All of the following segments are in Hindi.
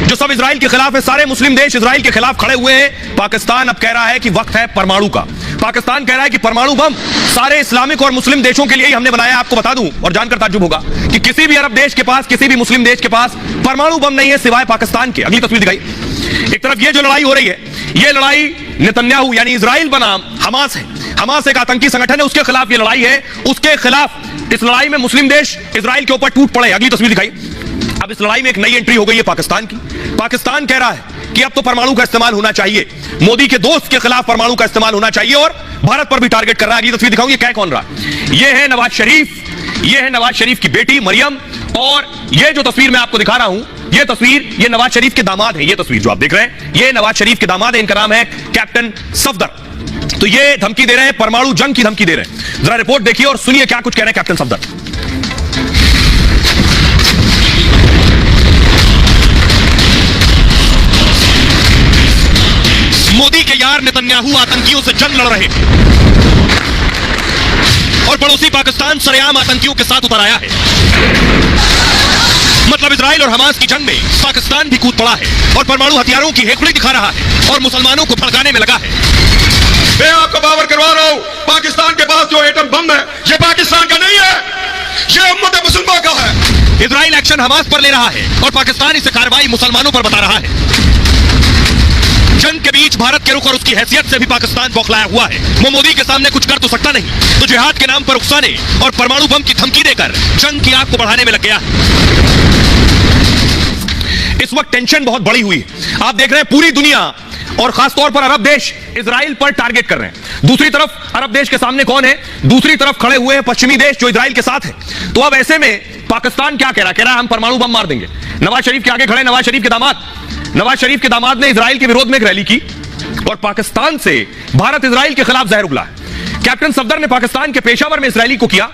जो सब इजराइल के खिलाफ है, सारे मुस्लिम देश इजराइल के खिलाफ खड़े हुए हैं। पाकिस्तान अब कह रहा है कि वक्त है परमाणु का। पाकिस्तान कह रहा है कि परमाणु बम सारे इस्लामिक और मुस्लिम देशों के लिए ही हमने बनाया। आपको बता दूं और जानकर ताज्जुब होगा कि किसी भी अरब देश के पास, किसी भी मुस्लिम देश के पास परमाणु बम नहीं है सिवाय पाकिस्तान के। अगली तस्वीर दिखाई। एक तरफ ये जो लड़ाई हो रही है, ये लड़ाई नेतन्याहू यानी इजराइल बनाम हमास है। हमास एक आतंकी संगठन है, उसके खिलाफ ये लड़ाई है। उसके खिलाफ इस लड़ाई में मुस्लिम देश इजराइल के ऊपर टूट पड़े। अगली तस्वीर दिखाई। अब इस लड़ाई में एक नई एंट्री हो गई है पाकिस्तान की। पाकिस्तान कह रहा है कि अब तो परमाणु का इस्तेमाल होना चाहिए, मोदी के दोस्त के खिलाफ परमाणु का इस्तेमाल होना चाहिए और भारत पर भी टारगेट कर रहा है। अगली तस्वीर दिखाऊंगी, क्या कौन रहा है। ये है नवाज शरीफ, ये है नवाज शरीफ की बेटी मरियम, और ये जो तस्वीर मैं आपको दिखा रहा हूं, ये तस्वीर ये नवाज शरीफ के दामाद है। ये तस्वीर जो आप देख रहे हैं, ये नवाज शरीफ के दामाद है। इनका नाम है कैप्टन सफदर। तो ये धमकी दे रहे हैं, परमाणु जंग की धमकी दे रहे हैं। जरा रिपोर्ट देखिए और सुनिए क्या कुछ कह रहे हैं कैप्टन सफदर। मोदी के यार नेतन्याहू आतंकियों से जंग लड़ रहे हैं और पड़ोसी पाकिस्तान सरेआम आतंकियों के साथ उतर आया है। मतलब इजराइल और हमास की जंग में पाकिस्तान भी कूद पड़ा है और परमाणु हथियारों की हेकड़ी दिखा रहा है और मुसलमानों को भड़काने में लगा है। मैं आपको बावर करवा रहा हूं, पाकिस्तान के पास जो एटम बम है ये पाकिस्तान का नहीं है, ये उम्मत मुसलमान का है। इजराइल एक्शन हमास पर ले रहा है और पाकिस्तान इसे कार्रवाई मुसलमानों पर बता रहा है। जंग के बीच भारत के रुख और उसकी हैसियत से भी पाकिस्तान बौखलाया हुआ है। वो मोदी के सामने कुछ कर तो सकता नहीं, तो जिहाद के नाम पर उकसाने और परमाणु बम की धमकी देकर जंग की आग को बढ़ाने में लग गया है। इस वक्त टेंशन बहुत बड़ी हुई है। आप देख रहे हैं पूरी दुनिया और खासतौर पर अरब देश इजराइल पर टारगेट कर रहे हैं। दूसरी तरफ अरब देश के सामने कौन है? दूसरी तरफ खड़े हुए हैं पश्चिमी देश जो इजराइल के साथ है। तो अब ऐसे में पाकिस्तान क्या कह रहा है? कह रहा है हम परमाणु बम मार देंगे। नवाज शरीफ के आगे खड़े नवाज शरीफ के दामाद। नवाज शरीफ के दामाद ने इजराइल के विरोध में एक रैली की और पाकिस्तान से भारत इजराइल के खिलाफ जहर उगला है। कैप्टन सफदर ने पाकिस्तान के पेशावर में इस रैली को किया।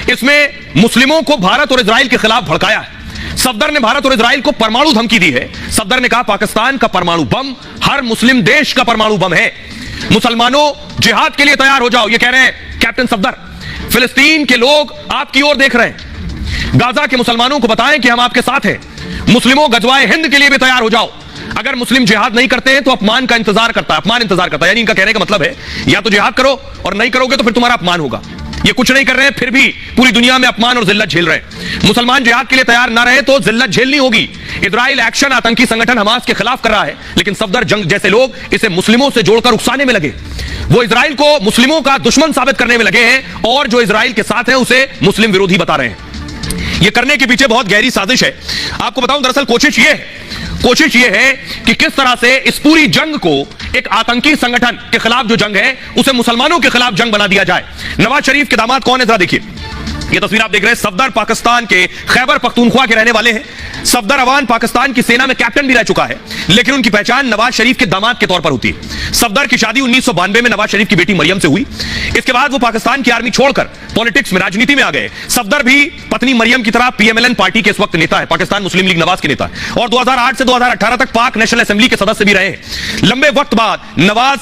इसमें मुस्लिमों को भारत और इजराइल के खिलाफ भड़काया है। सफदर ने भारत और इजराइल को परमाणु धमकी दी है। सफदर ने कहा पाकिस्तान का परमाणु बम हर मुस्लिम देश का परमाणु बम है। मुसलमानों जिहाद के लिए तैयार हो जाओ, ये कह रहे हैं कैप्टन सफदर। फिलिस्तीन के लोग आपकी ओर देख रहे हैं। गाजा के मुसलमानों को बताएं कि हम आपके साथ हैं। मुस्लिमों गजवाए हिंद के लिए भी तैयार हो जाओ। अगर मुस्लिम जिहाद नहीं करते हैं तो अपमान का इंतजार करता है, अपमान इंतजार करता है। यानी इनका कहने का मतलब है या तो जिहाद करो और नहीं करोगे तो फिर तुम्हारा अपमान होगा। ये कुछ नहीं कर रहे हैं फिर भी पूरी दुनिया में अपमान और जिल्लत झेल रहे हैं। मुसलमान जिहाद के लिए तैयार ना रहे तो जिल्लत झेलनी होगी। इजराइल एक्शन आतंकी संगठन हमास के खिलाफ कर रहा है, लेकिन सफदर जंग जैसे लोग इसे मुस्लिमों से जोड़कर उकसाने में लगे। वो इजराइल को मुस्लिमों का दुश्मन साबित करने में लगे हैं और जो इजराइल के साथ है उसे मुस्लिम विरोधी बता रहे हैं। ये करने के पीछे बहुत गहरी साजिश है। आपको बताऊं दरअसल कोशिश ये है कि किस तरह से इस पूरी जंग को एक आतंकी संगठन के खिलाफ जो जंग है उसे मुसलमानों के खिलाफ जंग बना दिया जाए। नवाज शरीफ के दामाद कौन है जरा देखिए। ये तस्वीर आप देख रहे हैं, सफदर पाकिस्तान के खैबर पख्तूनख्वा के रहने वाले हैं। सफदर अवान पाकिस्तान की सेना में कैप्टन भी रह चुका है, लेकिन उनकी पहचान नवाज शरीफ के दामाद के तौर पर होती है। सफदर की शादी 1992 में नवाज शरीफ की बेटी मरियम से हुई। इसके बाद वो पाकिस्तान की आर्मी छोड़कर पॉलिटिक्स में, राजनीति में आ गए। सफदर भी पत्नी मरियम की तरह PMLN पार्टी के इस वक्त नेता है, पाकिस्तान मुस्लिम लीग नवाज के नेता है, और 2008 से 2018 तक पाक नेशनल असेंबली के सदस्य भी रहे हैं। लंबे वक्त बाद नवाज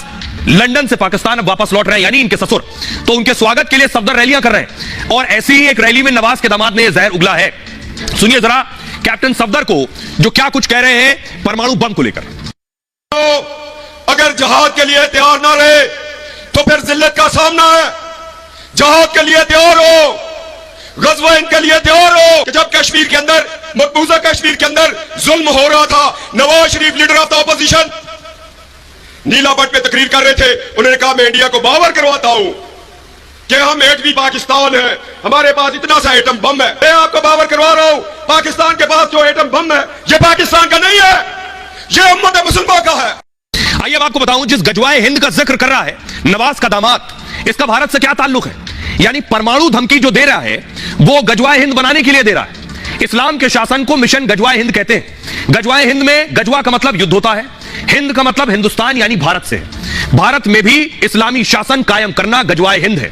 लंदन से पाकिस्तान अब वापस लौट रहे हैं, यानी इनके ससुर। तो उनके स्वागत के लिए सफदर रैलियां कर रहे हैं और ऐसी ही एक रैली में नवाज के दामाद ने जहर उगला है। सुनिए जरा कैप्टन सफदर को जो क्या कुछ कह रहे हैं परमाणु बम को लेकर। तो अगर जहाद के लिए तैयार ना रहे तो फिर जिल्लत का सामना है। जहाद के लिए तैयार हो, गज़वा इनके लिए तैयार हो। कि जब कश्मीर के अंदर, मकबूजा कश्मीर के अंदर जुल्म हो रहा था, Nawaz Sharif leader of the opposition नीला भट्ट पे तकरीर कर रहे थे। उन्होंने कहा मैं इंडिया को बावर करवाता हूं कि हम एक भी पाकिस्तान है, हमारे पास इतना सा एटम बम है। मैं आपको बावर करवा रहा हूं, पाकिस्तान के पास जो एटम बम है ये पाकिस्तान का नहीं है, ये उम्मत मुसलमान का है। आइए अब आपको बताऊं, जिस गजवाए हिंद का जिक्र कर रहा है नवाज का दामाद, इसका भारत से क्या ताल्लुक है? यानी परमाणु धमकी जो दे रहा है वो गजवाए हिंद बनाने के लिए दे रहा है। इस्लाम के शासन को मिशन गजवाए हिंद कहते हैं। गजवाए हिंद में गजवा का मतलब युद्ध होता है, हिंद का मतलब हिंदुस्तान यानी भारत से। भारत में भी इस्लामी शासन कायम करना गजवाए हिंद है।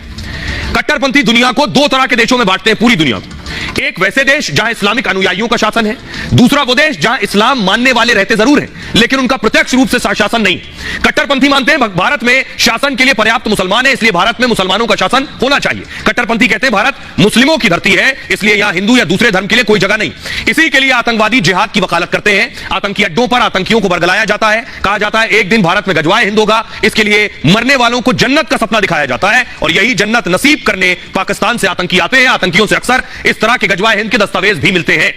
कट्टरपंथी दुनिया को दो तरह के देशों में बांटते हैं, पूरी दुनिया को। एक वैसे देश जहां इस्लामिक अनुयायियों का शासन है, दूसरा वो देश जहां इस्लाम मानने वाले रहते जरूर हैं लेकिन उनका प्रत्यक्ष रूप से शासन नहीं। कट्टरपंथी मानते हैं भारत में शासन के लिए पर्याप्त मुसलमान है, इसलिए भारत में मुसलमानों का शासन होना चाहिए। कट्टरपंथी कहते हैं भारत मुस्लिमों की धरती है, इसलिए यहां हिंदू या दूसरे धर्म के लिए कोई जगह नहीं। इसी के लिए आतंकवादी जिहाद की वकालत करते हैं, आतंकी अड्डों पर आतंकियों को बरगलाया जाता है, कहा जाता है एक दिन भारत में गजवाए हिंद होगा, इसके लिए मरने वालों को जन्नत का सपना दिखाया जाता है और यही जन्नत नसीब करने पाकिस्तान से आतंकी आते हैं। आतंकियों से अक्सर इस तरह के गजवाए हिंद के दस्तावेज भी मिलते हैं।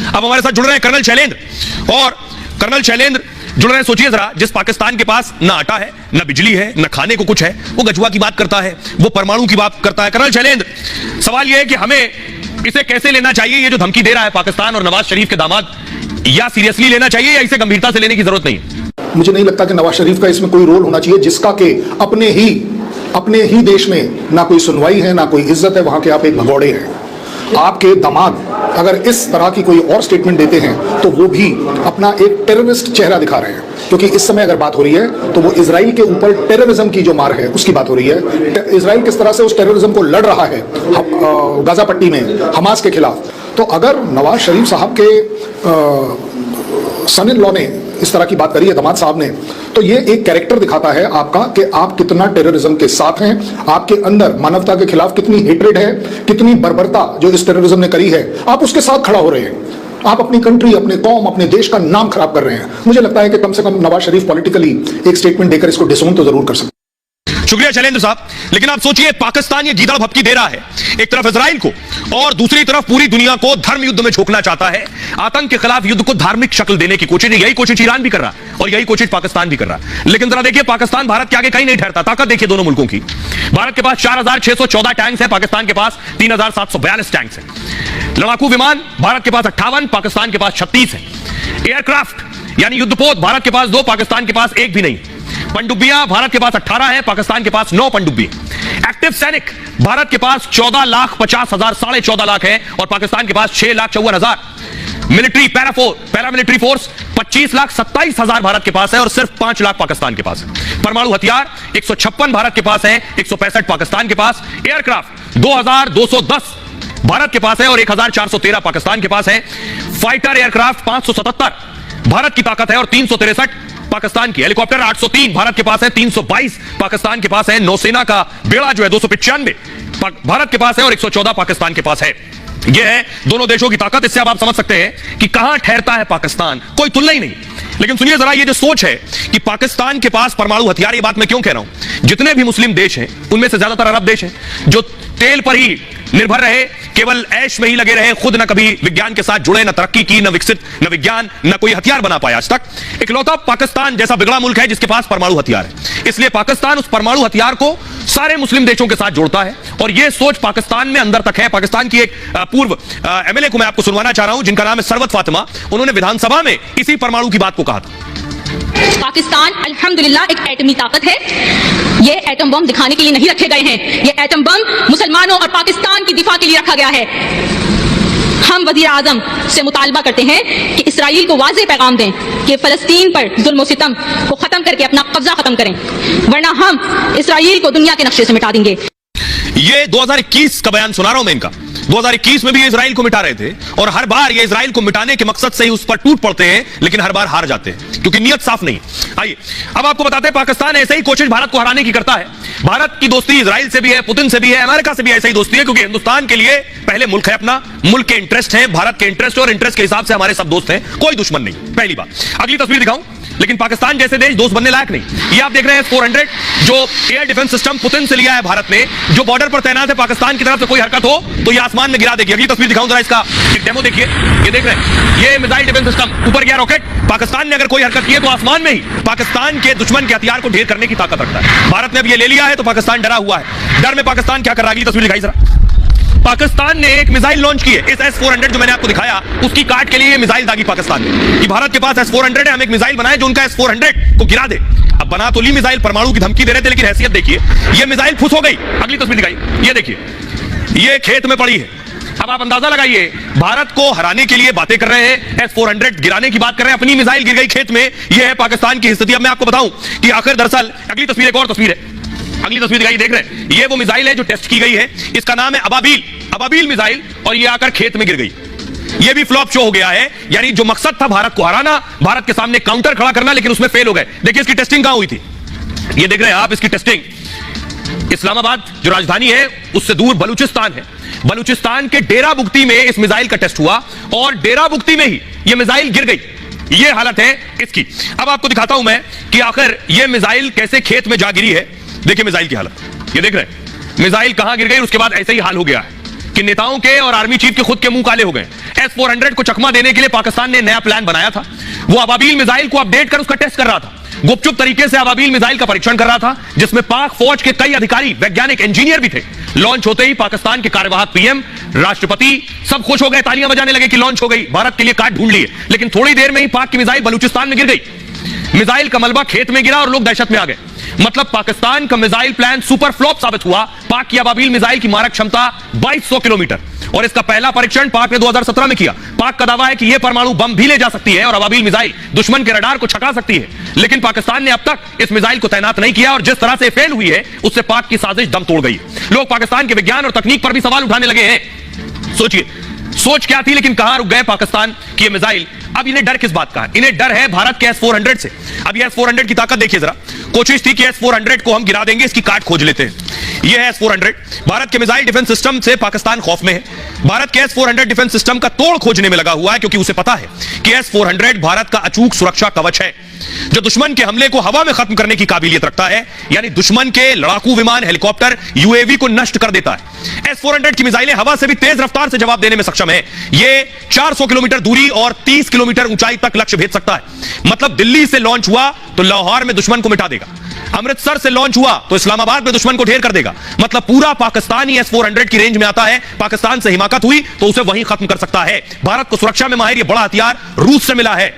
अब हमारे साथ जुड़ रहे हैं कर्नल शैलेंद्र, और कर्नल शैलेंद्र जुड़ रहे हैं, सोचिए जरा, जिस पाकिस्तान के पास ना आटा है, ना बिजली है, ना खाने को कुछ है, वो गजवा की बात करता है, वो परमाणु की बात करता है। कर्नल शैलेंद्र, सवाल यह है कि हमें इसे कैसे लेना चाहिए, ये जो धमकी दे रहा है पाकिस्तान और नवाज शरीफ के दामाद, या सीरियसली लेना चाहिए या इसे गंभीरता से लेने की जरूरत नहीं? मुझे नहीं लगता कि नवाज शरीफ का इसमें कोई रोल होना चाहिए, जिसका कि अपने ही देश में ना कोई सुनवाई है, ना कोई इज्जत है, वहां के आप एक भगौड़े हैं। आपके दामाद अगर इस तरह की कोई और स्टेटमेंट देते हैं तो वो भी अपना एक टेररिस्ट चेहरा दिखा रहे हैं, क्योंकि इस समय अगर बात हो रही है तो वो इजराइल के ऊपर टेररिज्म की जो मार है उसकी बात हो रही है। इजराइल किस तरह से उस टेररिज्म को लड़ रहा है गाजा पट्टी में हमास के खिलाफ। तो अगर नवाज शरीफ साहब के सन इन लॉ ने इस तरह की बात करी है, दामाद साहब ने, तो ये एक कैरेक्टर दिखाता है आपका कि आप कितना टेररिज्म के साथ हैं, आपके अंदर मानवता के खिलाफ कितनी हेट्रेड है, कितनी बर्बरता जो इस टेररिज्म ने करी है, आप उसके साथ खड़ा हो रहे हैं। आप अपनी कंट्री, अपने कौम, अपने देश का नाम खराब कर रहे हैं। मुझे लगता है कि कम से कम नवाज शरीफ पॉलिटिकली एक स्टेटमेंट देकर इसको डिसोन तो जरूर कर सकते। शुक्रिया शैलेंद्र साहब, लेकिन आप सोचिए पाकिस्तान ये गीदड़ भपकी दे रहा है, एक तरफ इजराइल को और दूसरी तरफ पूरी दुनिया को धर्म युद्ध में झोंकना चाहता है, आतंक के खिलाफ युद्ध को धार्मिक शक्ल देने की कोशिश, यही कोशिश ईरान भी कर रहा है और यही कोशिश पाकिस्तान भी कर रहा है। लेकिन जरा देखिए पाकिस्तान भारत के आगे कहीं नहीं ठहरता। ताकत देखिए दोनों मुल्कों की, भारत के पास 4614 टैंक्स है, पाकिस्तान के पास 3742 टैंक्स है। लड़ाकू विमान भारत के पास 58, पाकिस्तान के पास 36 है। एयरक्राफ्ट यानी युद्धपोत भारत के पास 2, पाकिस्तान के पास एक भी नहीं। पनडुब्बियां भारत के पास 18 है, पाकिस्तान के पास 9 पनडुब्बी। एक्टिव सैनिक भारत के पास 14,50,000, 14.5 लाख है और पाकिस्तान के पास 6,54,000। मिलिट्री पैरामिलिट्री फोर्स 25,27,000 भारत के पास है और सिर्फ 5 लाख पाकिस्तान के पास है। परमाणु हथियार 156 भारत के पास है, 165 पाकिस्तान के पास। एयरक्राफ्ट 2,210 भारत के पास है और 1,413 पाकिस्तान के पास है। फाइटर एयरक्राफ्ट 577 भारत की ताकत है और 363 पाकिस्तान की। हेलीकॉप्टर 803 भारत के पास है, 322 पाकिस्तान के पास है। नौसेना का बेड़ा जो है 295 भारत के पास है और 114 पाकिस्तान के पास है। यह है दोनों देशों की ताकत। इससे आप समझ सकते हैं कि कहां ठहरता है पाकिस्तान, कोई तुलना ही नहीं। लेकिन सुनिए जरा, ये जो सोच है कि पाकिस्तान के पास परमाणु हथियार, ये बात मैं क्यों कह रहा हूं, जितने भी मुस्लिम देश हैं उनमें से ज्यादातर अरब देश हैं जो तेल पर ही निर्भर रहे, केवल ऐश में ही लगे रहे, खुद न कभी विज्ञान के साथ जुड़े, न तरक्की की, न विकसित, न विज्ञान, न कोई हथियार बना पाया आज तक। इकलौता पाकिस्तान जैसा बिगड़ा मुल्क है जिसके पास परमाणु हथियार है। इसलिए पाकिस्तान उस परमाणु हथियार को सारे मुस्लिम देशों के साथ जोड़ता है और यह सोच पाकिस्तान में अंदर तक है। पाकिस्तान की एक पूर्व एमएलए को मैं आपको सुनवाना चाह रहा हूं जिनका नाम है सरवत फातिमा। उन्होंने विधानसभा में इसी परमाणु की बात को कहा था। पाकिस्तान अल्हम्दुलिल्लाह एक एटमी ताकत है। ये एटम बम दिखाने के लिए नहीं रखे गए हैं, ये एटम बम मुसलमानों और पाकिस्तान की दिफा के लिए रखा गया है। हम वज़ीर आज़म से मुतालबा करते हैं कि इसराइल को वाज़ेह पैगाम दें कि फ़लस्तीन पर जुल्म और सितम को ख़त्म करके अपना कब्जा ख़त्म करें, वरना हम इसराइल को दुनिया के नक्शे से मिटा देंगे। ये 2021 का बयान सुना रहा हूं मैं इनका। 2021 में भी ये इजराइल को मिटा रहे थे और हर बार ये इजराइल को मिटाने के मकसद से ही उस पर टूट पड़ते हैं, लेकिन हर बार हार जाते हैं क्योंकि नियत साफ नहीं। आइए अब आपको बताते हैं पाकिस्तान ऐसे ही कोशिश भारत को हराने की करता है। भारत की दोस्ती इजराइल से भी है, पुतिन से भी है, अमेरिका से भी ऐसे ही दोस्ती है, क्योंकि हिंदुस्तान के लिए पहले मुल्क है अपना, मुल्क के इंटरेस्ट है, भारत के इंटरेस्ट और इंटरेस्ट के हिसाब से हमारे सब दोस्त हैं, कोई दुश्मन नहीं। पहली बात। अगली तस्वीर दिखाऊं, लेकिन पाकिस्तान जैसे देश दोस्त बनने लायक नहीं। ये आप देख रहे हैं S-400 जो एयर डिफेंस सिस्टम पुतिन से लिया है भारत ने, जो बॉर्डर पर तैनात है। पाकिस्तान की तरफ से कोई हरकत हो तो ये आसमान में गिरा देगी। अगली तस्वीर दिखाऊं जरा, इसका एक डेमो देखिए। ये देख रहे हैं, ये मिसाइल डिफेंस सिस्टम, ऊपर गया रॉकेट। पाकिस्तान ने अगर कोई हरकत की है तो आसमान में ही पाकिस्तान के दुश्मन के हथियार को ढेर करने की ताकत रखता है। भारत ने अब ये ले लिया है तो पाकिस्तान डरा हुआ है। डर में पाकिस्तान क्या कर रहा है, अगली तस्वीर दिखाई जरा। पाकिस्तान ने एक मिसाइल लॉन्च की है, इस S-400 जो मैंने आपको दिखाया उसकी काट के लिए ये मिसाइल दागी पाकिस्तान ने कि भारत के पास S-400 है, हम एक मिसाइल बनाए जो उनका S-400 को गिरा दे। अब बना तो ली मिसाइल, परमाणु की धमकी दे रहे थे, लेकिन हैसियत देखिए, ये मिसाइल फुस हो गई। अगली तस्वीर दिखाई, ये देखिए, ये खेत में पड़ी है। अब आप अंदाजा लगाइए, भारत को हराने के लिए बातें कर रहे हैं, S-400 गिराने की बात कर रहे हैं, अपनी मिसाइल गिर गई खेत में। यह है पाकिस्तान की स्थिति। अब मैं आपको बताऊं कि आखिर दरअसल, अगली तस्वीर एक और तस्वीर है, अगली तस्वीर दिखाई, देख रहे हैं, ये वो मिसाइल है जो टेस्ट की गई है। इसका नाम है अबाबील। अबाबील मिसाइल और ये आकर खेत में गिर गई। ये भी फ्लॉप शो हो गया है, यानी जो मकसद था भारत को हराना, भारत के सामने काउंटर खड़ा करना, लेकिन उसमें फेल हो गए। देखिए इसकी टेस्टिंग कहां हुई थी, ये देख रहे हैं आप, इसकी टेस्टिंग इस्लामाबाद जो राजधानी है उससे दूर बलूचिस्तान है। बलूचिस्तान के डेरा बुगती में इस मिसाइल का टेस्ट हुआ और डेरा बुगती में ही यह मिसाइल गिर गई। यह हालत है इसकी। अब आपको दिखाता हूं मैं कि आखिर यह मिसाइल कैसे खेत में जा गिरी है। देखिए मिसाइल की हालत, ये देख रहे हैं मिसाइल कहां गिर गई। उसके बाद ऐसे ही हाल हो गया है कि नेताओं के और आर्मी चीफ के खुद के मुंह काले हो गए। S-400 को चकमा देने के लिए पाकिस्तान ने नया प्लान बनाया था। वो अबाबील मिसाइल को अपडेट कर उसका टेस्ट कर रहा था, गुपचुप तरीके से अबाबील मिसाइल का परीक्षण कर रहा था, जिसमें पाक फौज के कई अधिकारी, वैज्ञानिक, इंजीनियर भी थे। लॉन्च होते ही पाकिस्तान के कार्यवाहक पीएम, राष्ट्रपति सब खुश हो गए, तालियां बजाने लगे कि लॉन्च हो गई, भारत के लिए काट ढूंढ लिए। लेकिन थोड़ी देर में ही पाक की मिसाइल बलूचिस्तान में गिर गई। मिसाइल का मलबा खेत में गिरा और लोग दहशत में आ गए। मतलब पाकिस्तान का मिसाइल प्लान सुपर फ्लॉप साबित हुआ। पाक की अबाबील मिसाइल की मारक क्षमता 2200 किलोमीटर और इसका पहला परीक्षण पाक ने 2017 में किया। पाक का दावा है कि यह परमाणु बम भी ले जा सकती है और अबाबील मिसाइल दुश्मन के रडार को छका सकती है। लेकिन पाकिस्तान ने अब तक इस मिसाइल को तैनात नहीं किया और जिस तरह से फेल हुई है उससे पाक की साजिश दम तोड़ गई। लोग पाकिस्तान के विज्ञान और तकनीक पर भी सवाल उठाने लगे हैं। सोचिए सोच क्या थी, लेकिन कहां रुक गए पाकिस्तान की मिसाइल। अब इन्हें डर किस बात का है? इन्हें डर है भारत के S-400 से। अब ये S-400 की ताकत देखिए जरा। कोशिश थी कि S-400 को हम गिरा देंगे, इसकी काट खोज लेते हैं। यह है S-400। भारत के मिसाइल डिफेंस सिस्टम से पाकिस्तान खौफ में है। भारत के S-400 डिफेंस सिस्टम का तोड़ खोजने में लगा हुआ है, क्योंकि उसे पता है कि S-400 भारत का अचूक सुरक्षा कवच है जो दुश्मन के हमले को हवा में खत्म करने की काबिलियत रखता है, यानी दुश्मन के लड़ाकू विमान, हेलीकॉप्टर, यूएवी को नष्ट कर देता है। S-400 की मिसाइलें हवा से भी तेज रफ्तार से जवाब देने में सक्षम है। यह 400 किलोमीटर दूरी और 30 किलोमीटर ऊंचाई तक लक्ष्य भेद सकता है। मतलब दिल्ली से लॉन्च हुआ तो लाहौर में दुश्मन को मिटा देगा, अमृतसर से लॉन्च हुआ तो इस्लामाबाद में दुश्मन को ढेर कर देगा। मतलब पूरा पाकिस्तान ही S-400 की रेंज में आता है। पाकिस्तान से हिमाकत हुई तो उसे वहीं खत्म कर सकता है। भारत को सुरक्षा में माहिर यह बड़ा हथियार रूस से मिला है।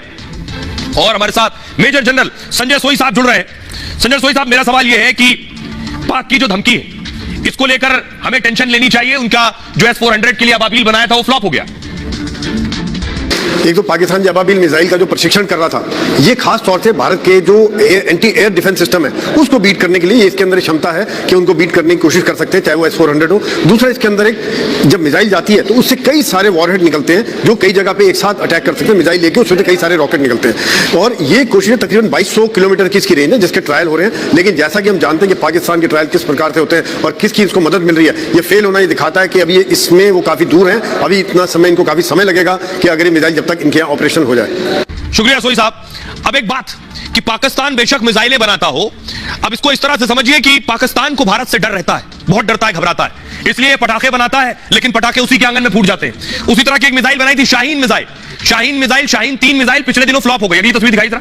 और हमारे साथ मेजर जनरल संजय सोई साहब जुड़ रहे हैं। संजय सोई साहब, मेरा सवाल यह है कि पाक की जो धमकी है इसको लेकर हमें टेंशन लेनी चाहिए? उनका जो S-400 के लिए अबाबील बनाया था वो फ्लॉप हो गया। एक तो पाकिस्तान जो अबाबील मिसाइल का जो प्रशिक्षण कर रहा था, ये खास तौर से भारत के जो एंटी एयर डिफेंस सिस्टम है उसको बीट करने के लिए इसके अंदर क्षमता है कि उनको बीट करने की कोशिश कर सकते हैं, चाहे वो S-400 हो। दूसरा, इसके अंदर एक जब मिसाइल जाती है तो उससे कई सारे वॉरहेड निकलते हैं जो कई जगह पे एक साथ अटैक कर सकते हैं। मिसाइल लेके उससे कई सारे रॉकेट निकलते हैं और ये कोशिश तकरीबन 2200 किलोमीटर की इसकी रेंज है जिसके ट्रायल हो रहे हैं। लेकिन जैसा कि हम जानते हैं कि पाकिस्तान के ट्रायल किस प्रकार से होते हैं और किसकी इसको मदद मिल रही है, ये फेल होना ये दिखाता है कि अभी इसमें वो काफी दूर है। अभी इतना समय, इनको काफी समय लगेगा कि अगर ये मिसाइल जब तक इनके यहाँ ऑपरेशन हो जाए। शुक्रिया सोई साहब। अब एक बात कि पाकिस्तान बेशक मिसाइलें बनाता हो, अब इसको इस तरह से समझिए कि पाकिस्तान को भारत से डर रहता है, बहुत डरता है, घबराता है, इसलिए पटाखे बनाता है, लेकिन पटाखे उसी के आंगन में फूट जाते हैं। उसी तरह की एक मिसाइल बनाई थी शाहीन मिसाइल। शाहीन 3 मिसाइल पिछले दिनों फ्लॉप हो गई। अगली तस्वीर दिखाई जरा,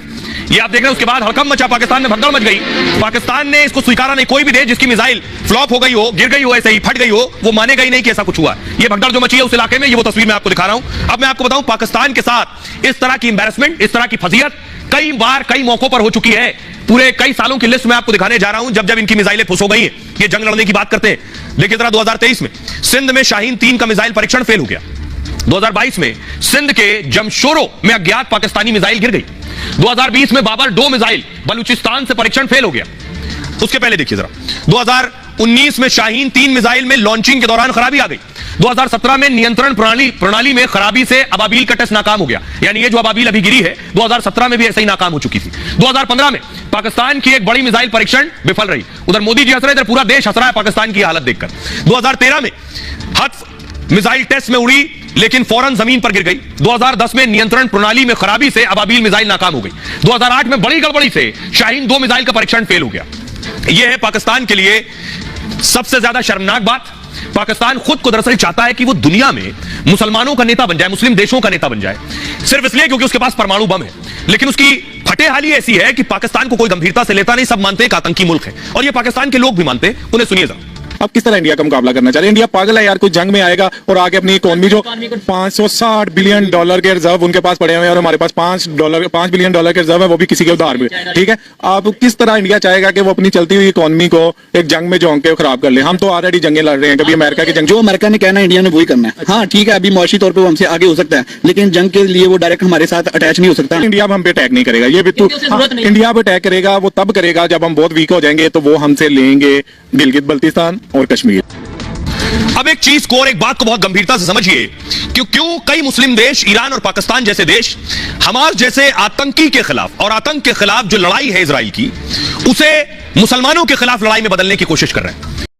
ये आप देख रहे हैं। उसके बाद हड़कंप मचा, पाकिस्तान में भगदड़ मच गई। पाकिस्तान ने इसको स्वीकारा नहीं। कोई भी देश जिसकी मिसाइल फ्लॉप हो गई हो, गिर गई हो, ऐसे ही फट गई हो, वो मानेगा ही नहीं कि ऐसा कुछ हुआ। ये भगदड़ जो मची है उस इलाके में, ये वो तस्वीर मैं आपको दिखा रहा हूं। अब मैं आपको बताऊं, पाकिस्तान के साथ इस तरह की एम्बैरेसमेंट, इस तरह की फजीयत कई बार कई मौकों पर हो चुकी है। पूरे कई सालों की लिस्ट में आपको दिखाने जा रहा हूं जब इनकी मिसाइलें फुस हो गई हैं। ये जंग लड़ने की बात करते हैं। देखिए जरा, 2023 में सिंध में शाहीन 3 का मिसाइल परीक्षण फेल हो गया। 2022 में सिंध के जमशोरो में अज्ञात पाकिस्तानी मिसाइल गिर गई। 2020 में बाबर 2 मिसाइल बलूचिस्तान से परीक्षण फेल हो गया। उसके पहले देखिए जरा, 2019 में शाहीन 3 मिसाइल में लॉन्चिंग के दौरान खराबी आ गई। 2017 में नियंत्रण प्रणाली में खराबी से अबाबील का टेस्ट नाकाम हो गया। यानी ये जो अबाबील अभी गिरी है 2017 में भी ऐसे ही नाकाम हो चुकी थी। 2015 में पाकिस्तान की एक बड़ी मिसाइल परीक्षण विफल रही। उधर मोदी जी हंस रहे, इधर पूरा देश हंस रहा है पाकिस्तान की हालत देखकर। 2013 में हत्फ मिसाइल टेस्ट में उड़ी लेकिन फौरन जमीन पर गिर गई। 2010 में नियंत्रण प्रणाली में खराबी से अबाबील मिसाइल नाकाम हो गई। 2008 में बड़ी गड़बड़ी से शाहीन 2 मिसाइल का परीक्षण फेल हो गया। यह है पाकिस्तान के लिए सबसे ज्यादा शर्मनाक बात। पाकिस्तान खुद को दरअसल चाहता है कि वो दुनिया में मुसलमानों का नेता बन जाए, मुस्लिम देशों का नेता बन जाए, सिर्फ इसलिए क्योंकि उसके पास परमाणु बम है। लेकिन उसकी फटेहाली ऐसी है कि पाकिस्तान को कोई गंभीरता से लेता नहीं। सब मानते हैं कि आतंकी मुल्क है और ये पाकिस्तान के लोग भी मानते हैं। उन्हें सुनिए जरा। अब किस तरह इंडिया का मुकाबला करना चाहिए? इंडिया पागल है यार, कोई जंग में आएगा और आगे अपनी इकोनॉमी जो $560 बिलियन के रिजर्व उनके पास पड़े हुए हैं और हमारे पास $5 बिलियन के रिजर्व है, वो भी किसी के उधार में। ठीक है, अब किस तरह इंडिया चाहेगा कि वो अपनी चलती हुई इकोनॉमी को एक जंग में झोंक के खराब कर ले? हम तो ऑलरेडी जंगें लड़ रहे हैं, कभी अमेरिका की जंग, जो अमेरिका ने कहना है इंडिया ने वही करना है। हाँ ठीक है, अभी मुआशी तौर पर वो हमसे आगे हो सकता है, लेकिन जंग के लिए वो डायरेक्ट हमारे साथ अटैच नहीं हो सकता। इंडिया हम पे अटैक नहीं करेगा, ये भी तो इंडिया पे अटैक करेगा वो तब करेगा जब हम बहुत वीक हो जाएंगे, तो वो हमसे लेंगे गिलगित बल्तिस्तान और कश्मीर। अब एक चीज को और एक बात को बहुत गंभीरता से समझिए कि क्यों कई मुस्लिम देश, ईरान और पाकिस्तान जैसे देश, हमास जैसे आतंकी के खिलाफ और आतंक के खिलाफ जो लड़ाई है इजराइल की, उसे मुसलमानों के खिलाफ लड़ाई में बदलने की कोशिश कर रहे हैं।